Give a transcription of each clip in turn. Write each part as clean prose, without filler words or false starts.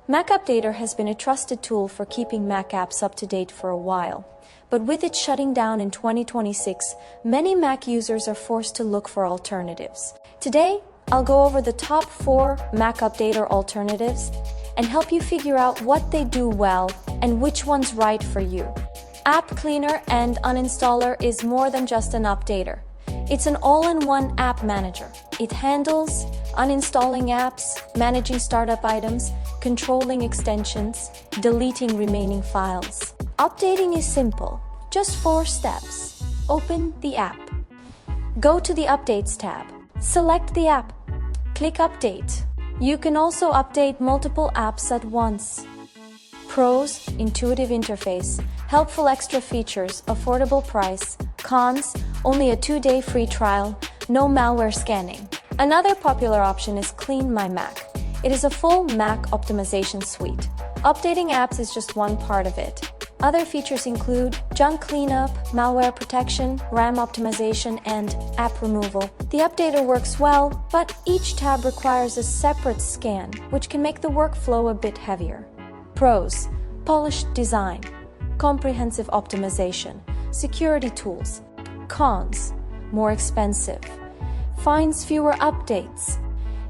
MacUpdater has been a trusted tool for keeping Mac apps up to date for a while. But with it shutting down in 2026, many Mac users are forced to look for alternatives. Today, I'll go over the top 4 MacUpdater alternatives and help you figure out what they do well and which one's right for you. App Cleaner and Uninstaller is more than just an updater. It's an all-in-one app manager. It handles uninstalling apps, managing startup items, controlling extensions, deleting remaining files. Updating is simple, just 4 steps. Open the app. Go to the Updates tab. Select the app. Click Update. You can also update multiple apps at once. Pros: intuitive interface, helpful extra features, affordable price. Cons: only a 2-day free trial, no malware scanning. Another popular option is CleanMyMac. It is a full Mac optimization suite. Updating apps is just one part of it. Other features include junk cleanup, malware protection, RAM optimization, and app removal. The updater works well, but each tab requires a separate scan, which can make the workflow a bit heavier. Pros: polished design, comprehensive optimization, security tools. Cons: more expensive, finds fewer updates.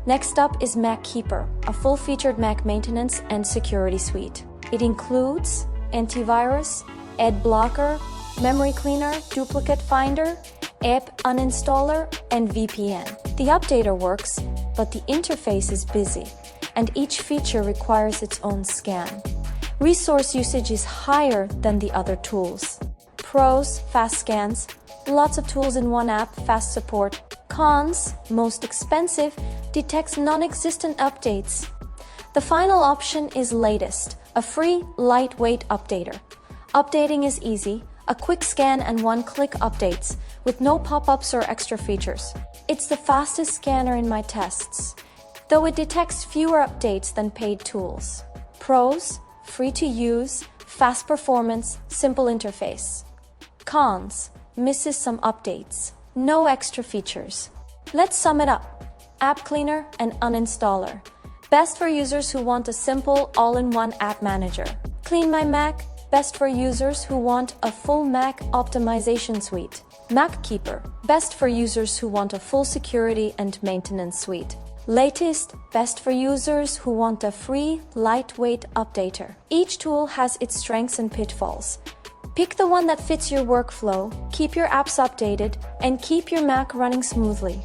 Next up is MacKeeper, a full-featured Mac maintenance and security suite. It includes antivirus, ad blocker, memory cleaner, duplicate finder, app uninstaller, and VPN. The updater works, but the interface is busy, and each feature requires its own scan. Resource usage is higher than the other tools. Pros: fast scans, lots of tools in one app, fast support. Cons: most expensive, detects non-existent updates. The final option is latest, a free, lightweight updater. Updating is easy, a quick scan and one-click updates, with no pop-ups or extra features. It's the fastest scanner in my tests, though it detects fewer updates than paid tools. Pros: free to use, fast performance, simple interface. Cons: misses some updates, no extra features. Let's sum it up. App Cleaner and Uninstaller. Best for users who want a simple, all-in-one app manager. CleanMyMac. Best for users who want a full Mac optimization suite. MacKeeper. Best for users who want a full security and maintenance suite. Latest. Best for users who want a free, lightweight updater. Each tool has its strengths and pitfalls. Pick the one that fits your workflow, keep your apps updated, and keep your Mac running smoothly.